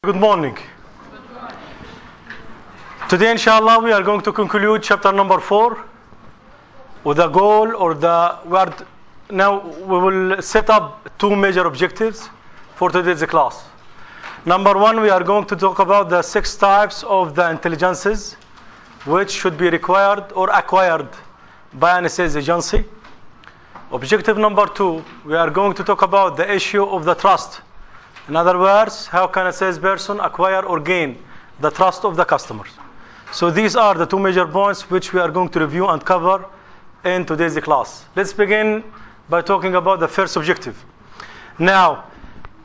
Good morning. Today, inshallah, we are going to conclude chapter number 4 with a goal now we will set up 2 major objectives for today's class. Number 1, we are going to talk about the 6 types of the intelligences which should be required or acquired by an sales agency. Objective number 2, we are going to talk about the issue of the trust. In other words, how can a salesperson acquire or gain the trust of the customers? So these are the 2 major points which we are going to review and cover in today's class. Let's begin by talking about the first objective. Now,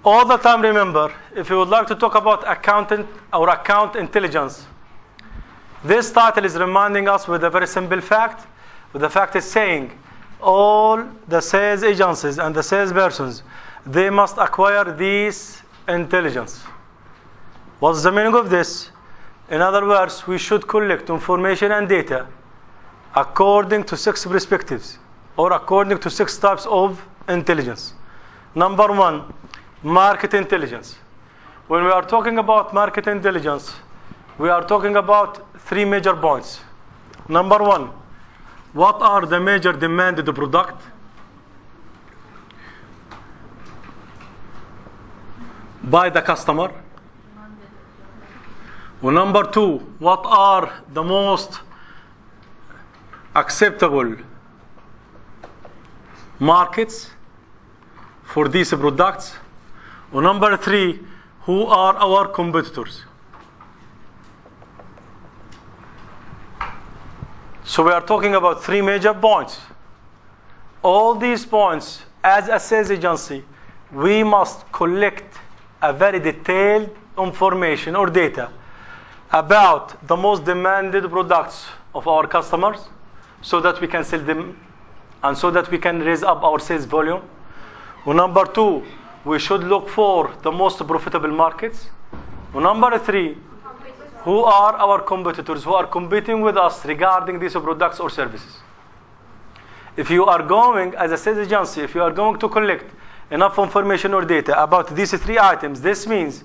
all the time remember, if you would like to talk about accountant or account intelligence, this title is reminding us with a very simple fact. The fact is saying all the sales agencies and the salespersons, they must acquire this intelligence. What's the meaning of this? In other words, we should collect information and data according to 6 perspectives or according to 6 types of intelligence. Number 1, market intelligence. When we are talking about market intelligence, we are talking about 3 major points. Number 1, what are the major demanded product? By the customer. Well, number 2, what are the most acceptable markets for these products? Well, number 3, who are our competitors? So we are talking about 3 major points. All these points, as a sales agency, we must collect a very detailed information or data about the most demanded products of our customers so that we can sell them and so that we can raise up our sales volume. Well, number 2, we should look for the most profitable markets. Well, number 3, who are our competitors who are competing with us regarding these products or services. If you are going, as a sales agency, if you are going to collect enough information or data about these 3 items, this means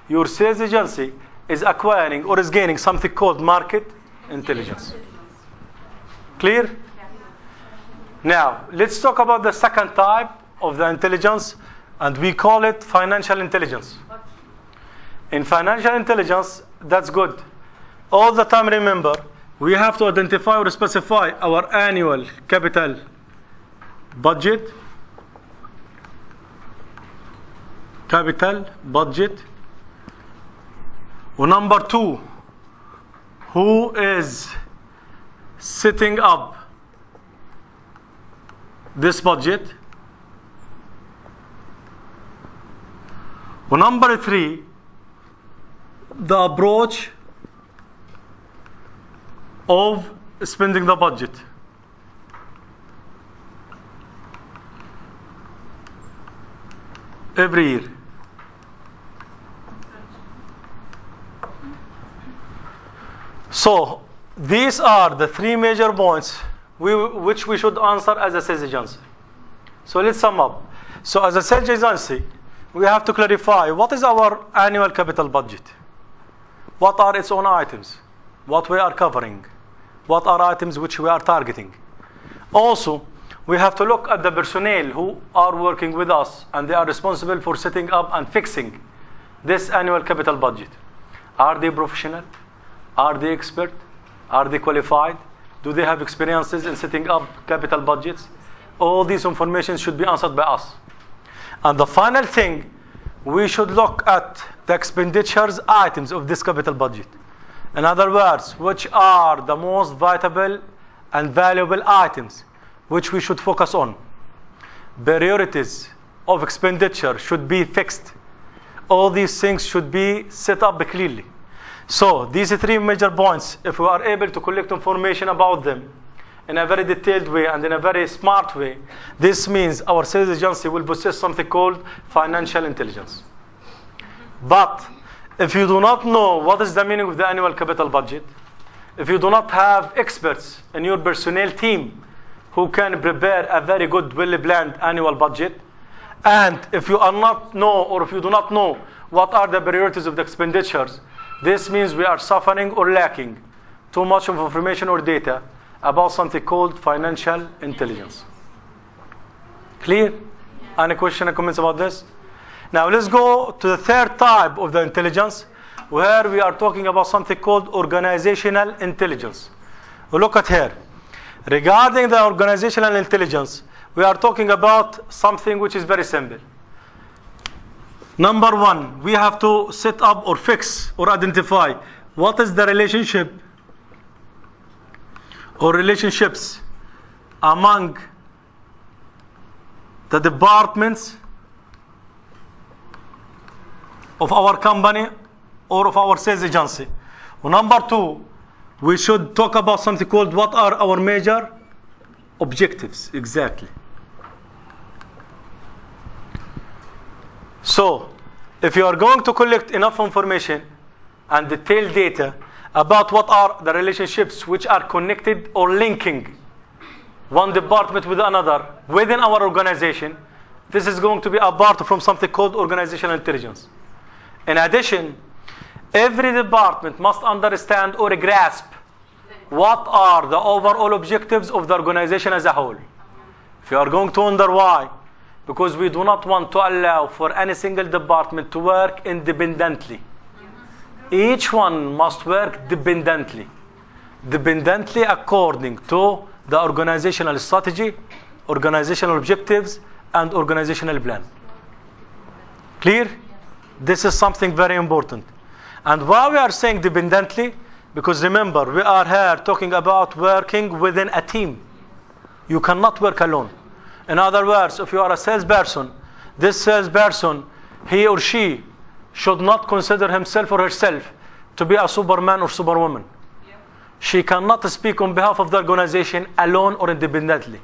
your sales agency is acquiring or is gaining something called market intelligence. Clear? Now, let's talk about the second type of the intelligence, and we call it financial intelligence. In financial intelligence, that's good. All the time remember, we have to identify or specify our annual capital budget. Well, number 2, who is setting up this budget? Well, number 3, the approach of spending the budget. Every year. So, these are the 3 major points which we should answer as a sales agency. So, let's sum up. So, as a sales agency, we have to clarify what is our annual capital budget. What are its own items? What we are covering? What are items which we are targeting? Also, we have to look at the personnel who are working with us and they are responsible for setting up and fixing this annual capital budget. Are they professional? Are they expert? Are they qualified? Do they have experiences in setting up capital budgets? All these information should be answered by us. And the final thing, we should look at the expenditures items of this capital budget. In other words, which are the most vital and valuable items which we should focus on. Priorities of expenditure should be fixed. All these things should be set up clearly. So these 3 major points, if we are able to collect information about them in a very detailed way and in a very smart way, this means our sales agency will possess something called financial intelligence. But if you do not know what is the meaning of the annual capital budget, if you do not have experts in your personnel team who can prepare a very good, well-planned annual budget, and if you do not know what are the priorities of the expenditures. This means we are suffering or lacking too much of information or data about something called financial intelligence. Clear? Any question or comments about this? Now let's go to the third type of the intelligence, where we are talking about something called organizational intelligence. Look at here. Regarding the organizational intelligence, we are talking about something which is very simple. Number one, we have to set up or fix or identify what is the relationship or relationships among the departments of our company or of our sales agency. Number two, we should talk about something called what are our major objectives. Exactly. So, if you are going to collect enough information and detailed data about what are the relationships which are connected or linking one department with another within our organization, this is going to be apart from something called organizational intelligence. In addition, every department must understand or grasp what are the overall objectives of the organization as a whole. If you are going to wonder why, because we do not want to allow for any single department to work independently. Each one must work dependently according to the organizational strategy, organizational objectives, and organizational plan. Clear? This is something very important. And why we are saying dependently? Because remember, we are here talking about working within a team. You cannot work alone. In other words, if you are a salesperson, this salesperson, he or she, should not consider himself or herself to be a superman or superwoman. She cannot speak on behalf of the organization alone or independently.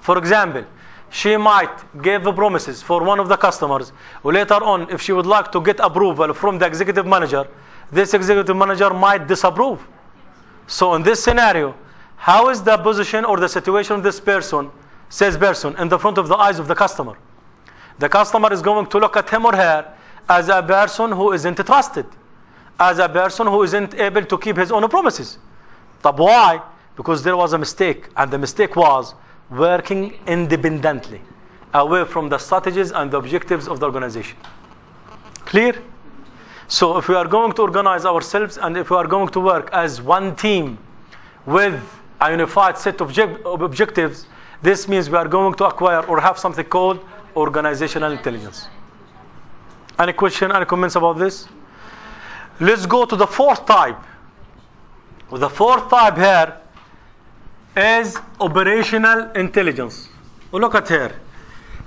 For example, she might give promises for one of the customers. Later on, if she would like to get approval from the executive manager, this executive manager might disapprove. So in this scenario, how is the position or the situation of this person, salesperson, in the front of the eyes of the customer? The customer is going to look at him or her as a person who isn't trusted, as a person who isn't able to keep his own promises. But why? Because there was a mistake, and the mistake was working independently, away from the strategies and the objectives of the organization. Clear? So if we are going to organize ourselves, and if we are going to work as one team with a unified set of objectives, this means we are going to acquire or have something called organizational intelligence. Any question, any comments about this? Let's go to the fourth type. The fourth type here is operational intelligence. Look at here.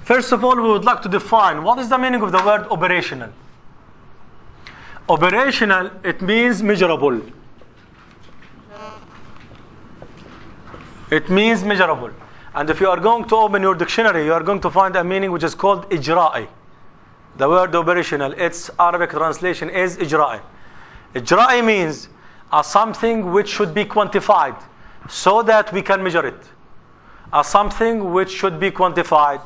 First of all, we would like to define what is the meaning of the word operational. Operational, it means measurable. It means measurable. And if you are going to open your dictionary, you are going to find a meaning which is called إجراء. The word operational, its Arabic translation is إجراء. إجراء means something which should be quantified so that we can measure it. Something which should be quantified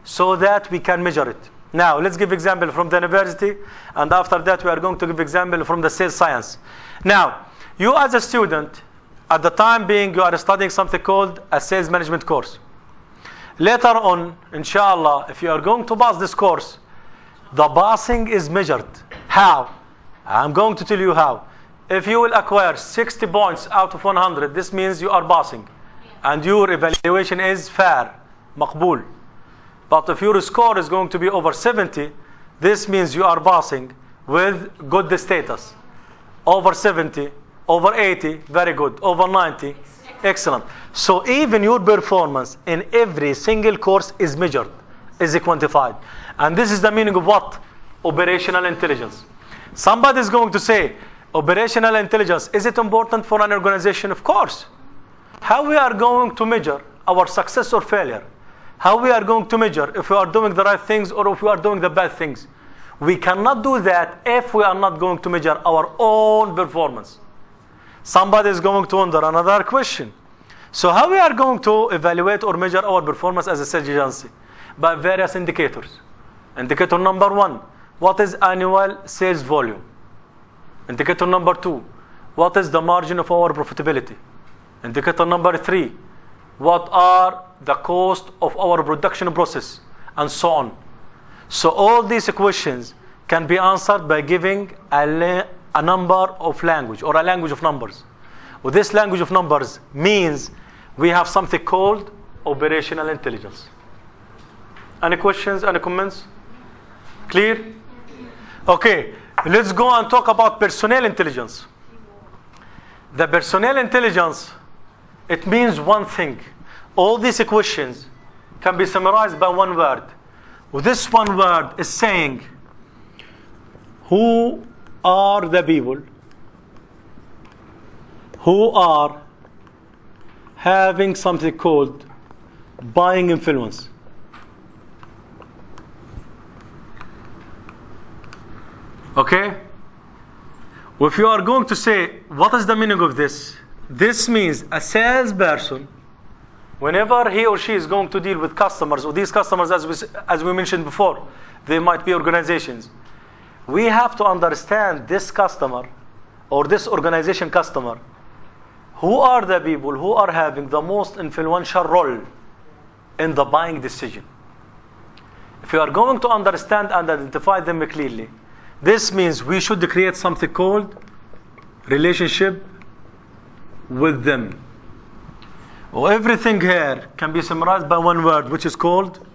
so that we can measure it. Now, let's give example from the university, and after that we are going to give example from the sales science. Now, you as a student, at the time being, you are studying something called a sales management course. Later on, inshallah, if you are going to pass this course, the passing is measured. How? I'm going to tell you how. If you will acquire 60 points out of 100, this means you are passing. And your evaluation is fair, مقبول. But if your score is going to be over 70, this means you are passing with good status. Over 70, over 80, very good. Over 90, excellent. So even your performance in every single course is measured, is quantified. And this is the meaning of what? Operational intelligence. Somebody is going to say, operational intelligence, is it important for an organization? Of course. How we are going to measure our success or failure? How we are going to measure if we are doing the right things or if we are doing the bad things? We cannot do that if we are not going to measure our own performance. Somebody is going to wonder another question. So how we are going to evaluate or measure our performance as a sales agency? By various indicators. Indicator number one, what is annual sales volume? Indicator number 2, what is the margin of our profitability? Indicator number 3, what are the cost of our production process? And so on. So all these questions can be answered by giving a number of language, or a language of numbers. Well, this language of numbers means we have something called operational intelligence. Any questions, any comments? Clear? Okay, let's go and talk about personnel intelligence. The personnel intelligence, it means one thing. All these questions can be summarized by one word. Well, this one word is saying, who are the people who are having something called buying influence? Okay? Well, if you are going to say, what is the meaning of this? This means a salesperson, whenever he or she is going to deal with customers, or these customers, as we mentioned before, they might be organizations. We have to understand this customer, or this organization customer, who are the people who are having the most influential role in the buying decision. If you are going to understand and identify them clearly, this means we should create something called relationship with them. Well, everything here can be summarized by one word, which is called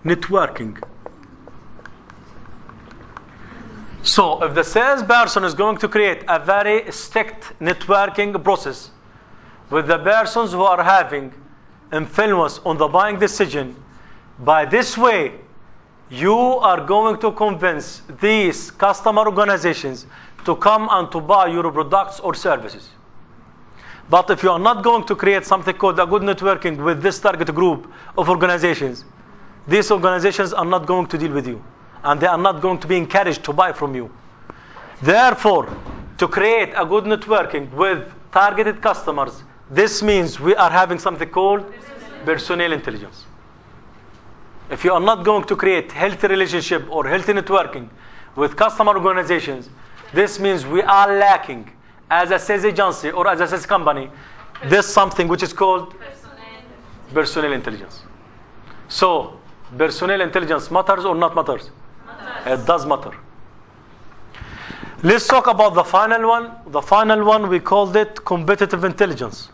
networking. So if the salesperson is going to create a very strict networking process with the persons who are having influence on the buying decision, by this way you are going to convince these customer organizations to come and to buy your products or services. But if you are not going to create something called a good networking with this target group of organizations, these organizations are not going to deal with you, and they are not going to be encouraged to buy from you. Therefore, to create a good networking with targeted customers, this means we are having something called personnel intelligence. If you are not going to create healthy relationship or healthy networking with customer organizations, this means we are lacking as a sales agency or as a sales company, this something which is called personnel intelligence. So, personnel intelligence matters or not matters? It does matter. Let's talk about the final one. The final one, we called it competitive intelligence.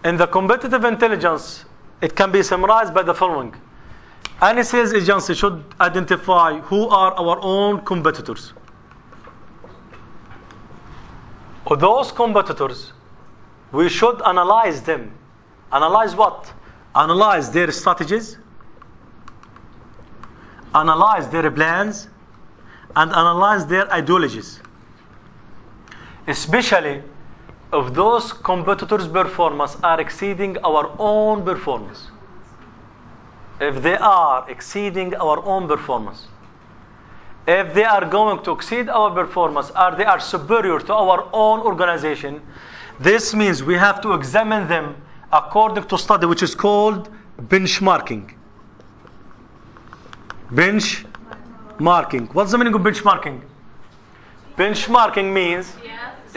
In the competitive intelligence, it can be summarized by the following. Any sales agency should identify who are our own competitors. Or those competitors, we should analyze them. Analyze what? Analyze their strategies, analyze their plans, and analyze their ideologies. Especially if those competitors' performance are exceeding our own performance. If they are exceeding our own performance. If they are going to exceed our performance, or they are superior to our own organization, this means we have to examine them according to study which is called benchmarking. Benchmarking. What's the meaning of benchmarking? Benchmarking means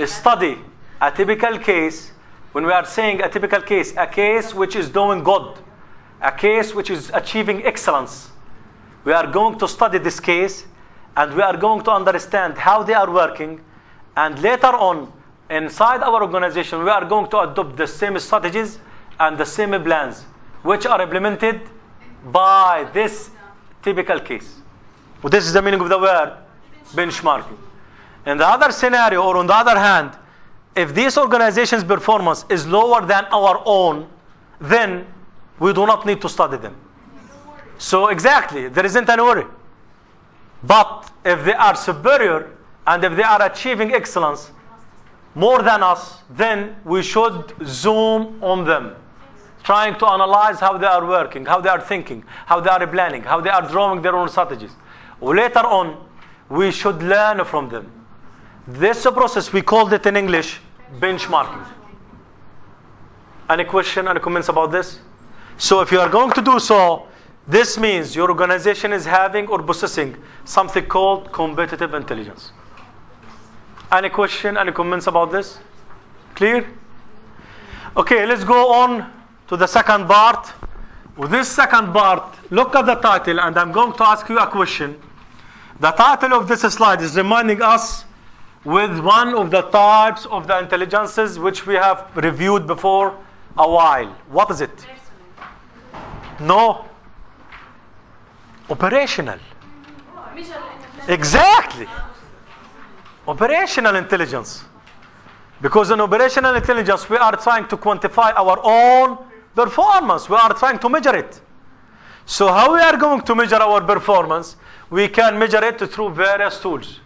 study a typical case. When we are saying a typical case, a case which is doing good, a case which is achieving excellence, we are going to study this case, and we are going to understand how they are working, and later on inside our organization we are going to adopt the same strategies and the same plans which are implemented by this typical case. Well, this is the meaning of the word benchmarking. In the other scenario, or on the other hand, if this organization's performance is lower than our own, then we do not need to study them. So exactly, there isn't any worry. But if they are superior and if they are achieving excellence more than us, then we should zoom on them, trying to analyze how they are working, how they are thinking, how they are planning, how they are drawing their own strategies. Later on, we should learn from them. This process, we called it in English benchmarking. Any question, any comments about this? So if you are going to do so, This means your organization is having or possessing something called competitive intelligence. Any question, any comments about this? Clear? Okay, let's go on to the second part. With this second part, look at the title, and I'm going to ask you a question. The title of this slide is reminding us with one of the types of the intelligences which we have reviewed before a while. What is it? No. Operational. Exactly. Operational intelligence. Because in operational intelligence, we are trying to quantify our own performance. We are trying to measure it. So how we are going to measure our performance? We can measure it through various tools.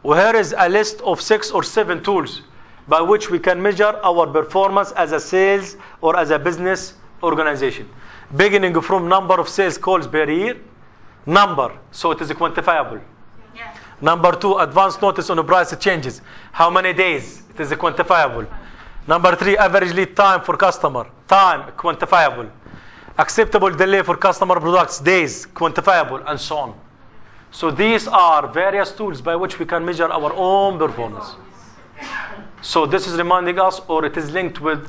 Here is a list of 6 or 7 tools by which we can measure our performance as a sales or as a business organization. Beginning from number of sales calls per year. Number, so it is quantifiable. Yeah. Number 2, advance notice on the price changes. How many days? It is quantifiable. Number 3, average lead time for customer. Time, quantifiable. Acceptable delay for customer products, days, quantifiable, and so on. So these are various tools by which we can measure our own performance. So this is reminding us, or it is linked with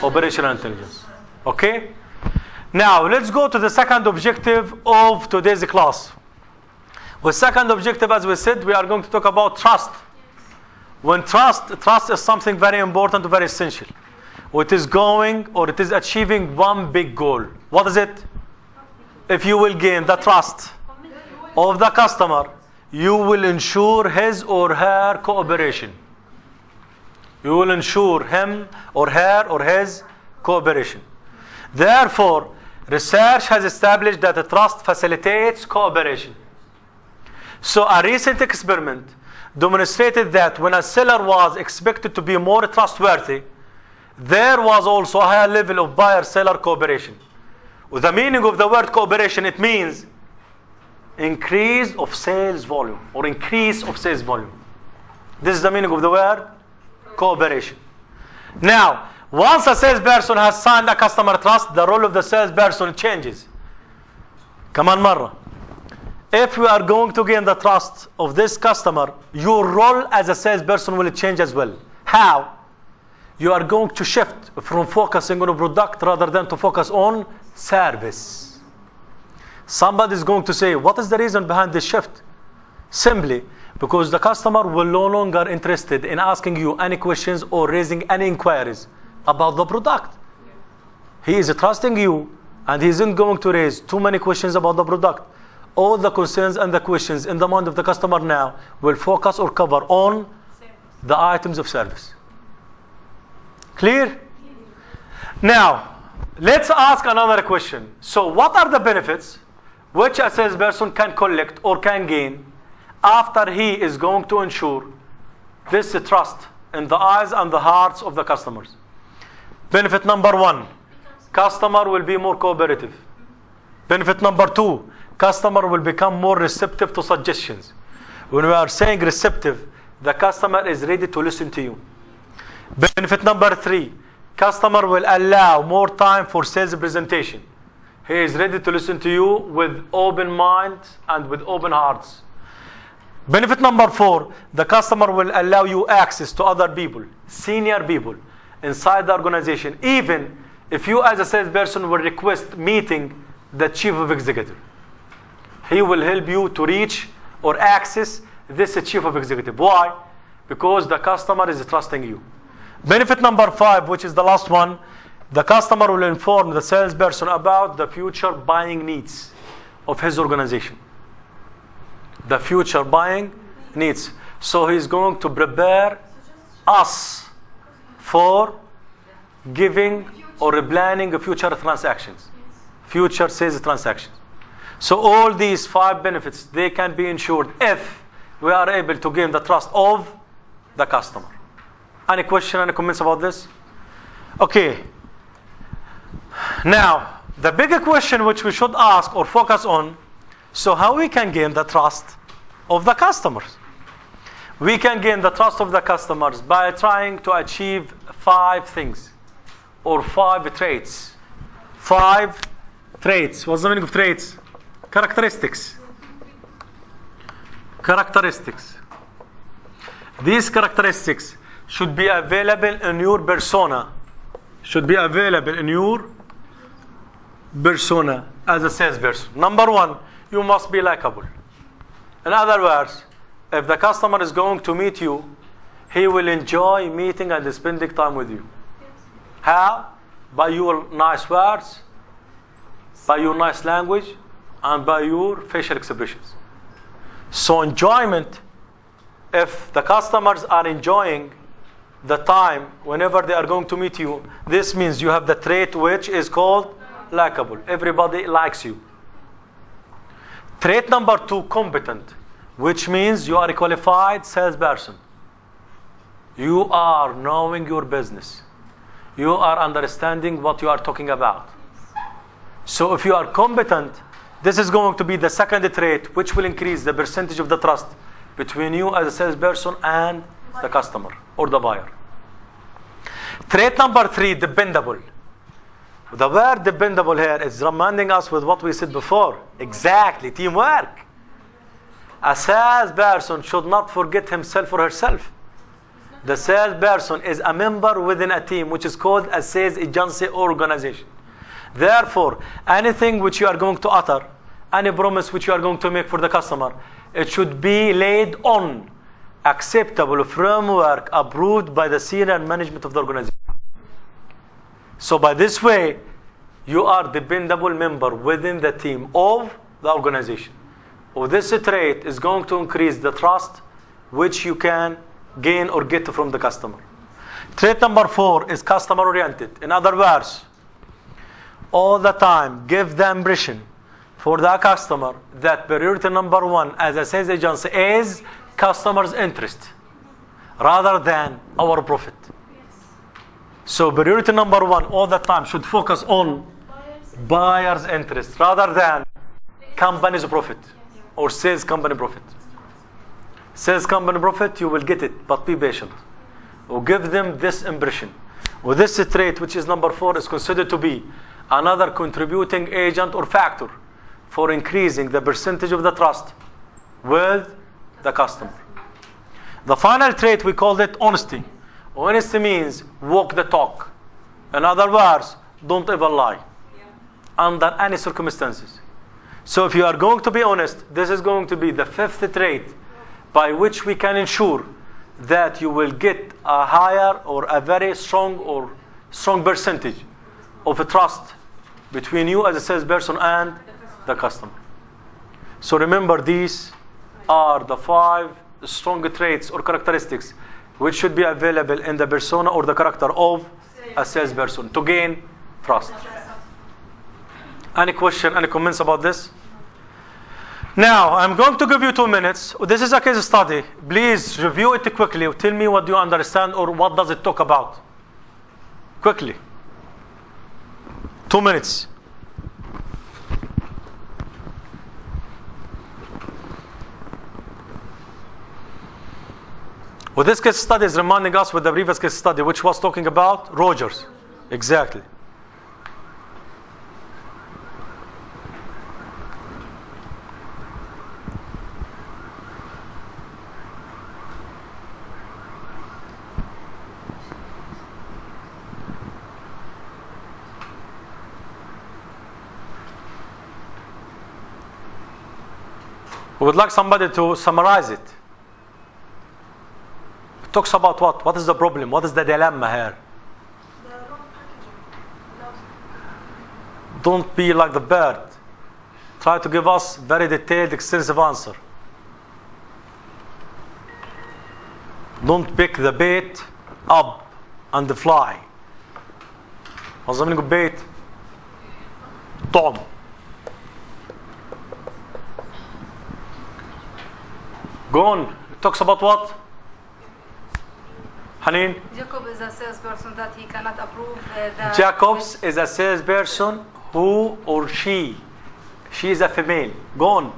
operational intelligence. Okay? Now, let's go to the second objective of today's class. The second objective, as we said, we are going to talk about trust. When trust is something very important, very essential. It is going, or it is achieving one big goal. What is it? If you will gain the trust of the customer, you will ensure his or her cooperation. You will ensure him or her or his cooperation. Therefore, research has established that the trust facilitates cooperation. So a recent experiment demonstrated that when a seller was expected to be more trustworthy, there was also a higher level of buyer-seller cooperation. With the meaning of the word cooperation, it means increase of sales volume or increase of sales volume. This is the meaning of the word cooperation. Now, once a salesperson has signed a customer trust, the role of the salesperson changes. كمان مرة. If you are going to gain the trust of this customer, your role as a salesperson will change as well. How? You are going to shift from focusing on a product rather than to focus on service. Somebody is going to say, what is the reason behind this shift? Simply because the customer will no longer interested in asking you any questions or raising any inquiries about the product. He is trusting you, and he isn't going to raise too many questions about the product. All the concerns and the questions in the mind of the customer now will focus or cover on the items of service. Clear? Now, let's ask another question. So what are the benefits which a salesperson can collect or can gain after he is going to ensure this trust in the eyes and the hearts of the customers? Benefit number 1, customer will be more cooperative. Benefit number 2, customer will become more receptive to suggestions. When we are saying receptive, the customer is ready to listen to you. Benefit number 3, customer will allow more time for sales presentation. He is ready to listen to you with open mind and with open hearts. Benefit number 4, the customer will allow you access to other people, senior people inside the organization, even if you as a salesperson will request meeting the chief of executive. He will help you to reach or access this chief of executive. Why? Because the customer is trusting you. Benefit number 5, which is the last one, the customer will inform the salesperson about the future buying needs of his organization. The future buying needs. So he's going to prepare us for giving or planning future transactions, future sales transactions. So all these 5 benefits, they can be ensured if we are able to gain the trust of the customer. Any question, any comments about this? Okay. Now, the bigger question which we should ask or focus on, so how we can gain the trust of the customers? We can gain the trust of the customers by trying to achieve 5 things or 5 traits. 5 traits. What's the meaning of traits? Characteristics. Characteristics. These characteristics should be available in your persona. Should be available in your persona as a salesperson. Number one, you must be likable. In other words, if the customer is going to meet you, he will enjoy meeting and spending time with you. How? By your nice words, by your nice language, and by your facial expressions. So enjoyment, if the customers are enjoying the time whenever they are going to meet you, this means you have the trait which is called likable. Everybody likes you. Trait number two, competent, which means you are a qualified salesperson. You are knowing your business. You are understanding what you are talking about. So if you are competent, this is going to be the second trait which will increase the percentage of the trust between you as a salesperson and the customer or the buyer. Trait number three, dependable. The word dependable here is reminding us with what we said before. Exactly, teamwork. A salesperson should not forget himself or herself. The salesperson is a member within a team which is called a sales agency organization. Therefore, anything which you are going to utter, any promise which you are going to make for the customer, it should be laid on acceptable framework approved by the senior management of the organization. So by this way, you are a dependable member within the team of the organization. This trait is going to increase the trust which you can gain or get from the customer. Trait number four is customer oriented. In other words, all the time give the impression for the customer that priority number one as a sales agency is customer's interest rather than our profit. So priority number one all the time should focus on buyer's interest rather than company's profit or sales company profit. Sales company profit, you will get it, but be patient. Or give them this impression. Or this trait, which is number four, is considered to be another contributing agent or factor for increasing the percentage of the trust with the customer. The final trait, we called it honesty. Honesty means walk the talk. In other words, don't ever lie under any circumstances. So if you are going to be honest, this is going to be the fifth trait by which we can ensure that you will get a higher or a very strong percentage of trust between you as a salesperson and the customer. So remember, these are the 5 strong traits or characteristics which should be available in the persona or the character of a salesperson to gain trust. Any question, any comments about this? Now, I'm going to give you 2 minutes. This is a case study. Please review it quickly. Tell me what do you understand or what does it talk about. Quickly. 2 minutes. Well, this case study is reminding us with the previous case study, which was talking about Rogers. Exactly. We would like somebody to summarize it. It talks about what? What is the problem? What is the dilemma here? The wrong packaging. Don't be like the bird. Try to give us very detailed, extensive answer. Don't pick the bait up and fly. What's the meaning of bait? طعم. Go on. It talks about what? Haneen? Jacob is a salesperson that he cannot approve Jacobs is a salesperson who or she is a female. Go on.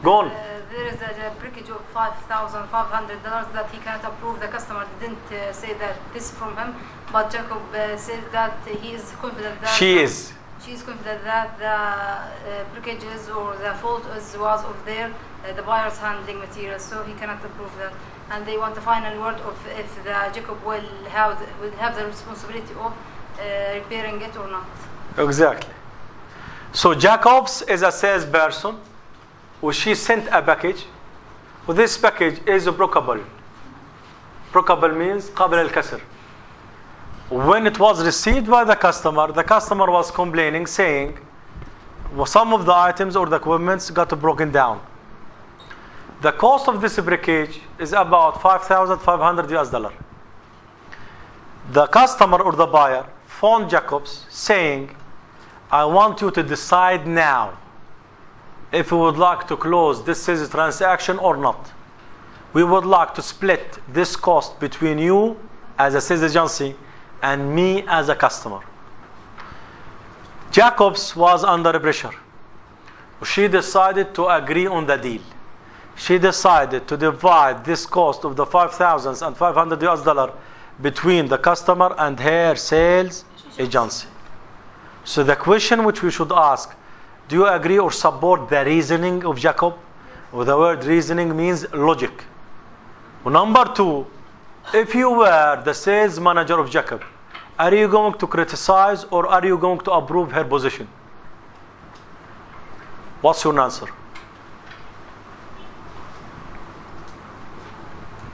Go on. There is a breakage of $5,500 that he cannot approve. The customer didn't say that this is from him, but Jacob says that he is confident that She is. She is confident that the breakages or the fault was of the buyer's handling materials, so he cannot approve that. And they want the final word of if the Jacob will have the responsibility of repairing it or not. Exactly. So Jacobs is a salesperson, who she sent a package. Well, this package is brokeable. Brokeable means قابل الكسر. When it was received by the customer was complaining, saying, well, some of the items or the equipments got broken down. The cost of this breakage is about $5,500. The customer or the buyer phoned Jacobs saying, I want you to decide now if you would like to close this sales transaction or not. We would like to split this cost between you as a sales agency and me as a customer. Jacobs was under pressure. She decided to agree on the deal. She decided to divide this cost of the $5,500 between the customer and her sales agency. So the question which we should ask, do you agree or support the reasoning of Jacob? Well, the word reasoning means logic. Well, number two, if you were the sales manager of Jacob, are you going to criticize or are you going to approve her position? What's your answer?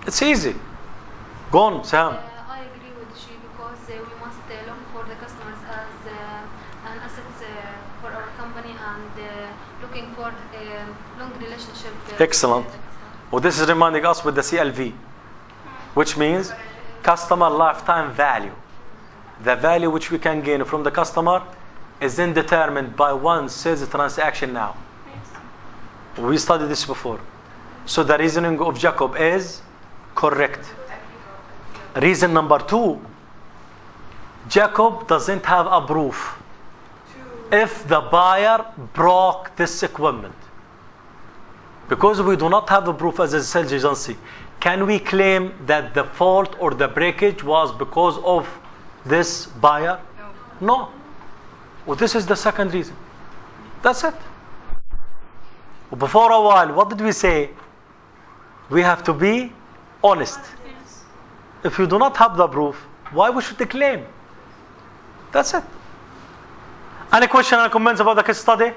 It's easy. Go on, Sam. I agree with she because we must look for the customers as an asset for our company and looking for a long relationship. Excellent. Well, this is reminding us with the CLV, which means customer lifetime value. The value which we can gain from the customer is then determined by one sales transaction now. We studied this before. So the reasoning of Jacob is correct. Reason number two, Jacob doesn't have a proof if the buyer broke this equipment. Because we do not have a proof as a sales agency, can we claim that the fault or the breakage was because of this buyer? No. Well, this is the second reason. That's it. Before a while, what did we say? We have to be honest. If you do not have the proof, why we should claim? That's it. Any question or comments about the case study?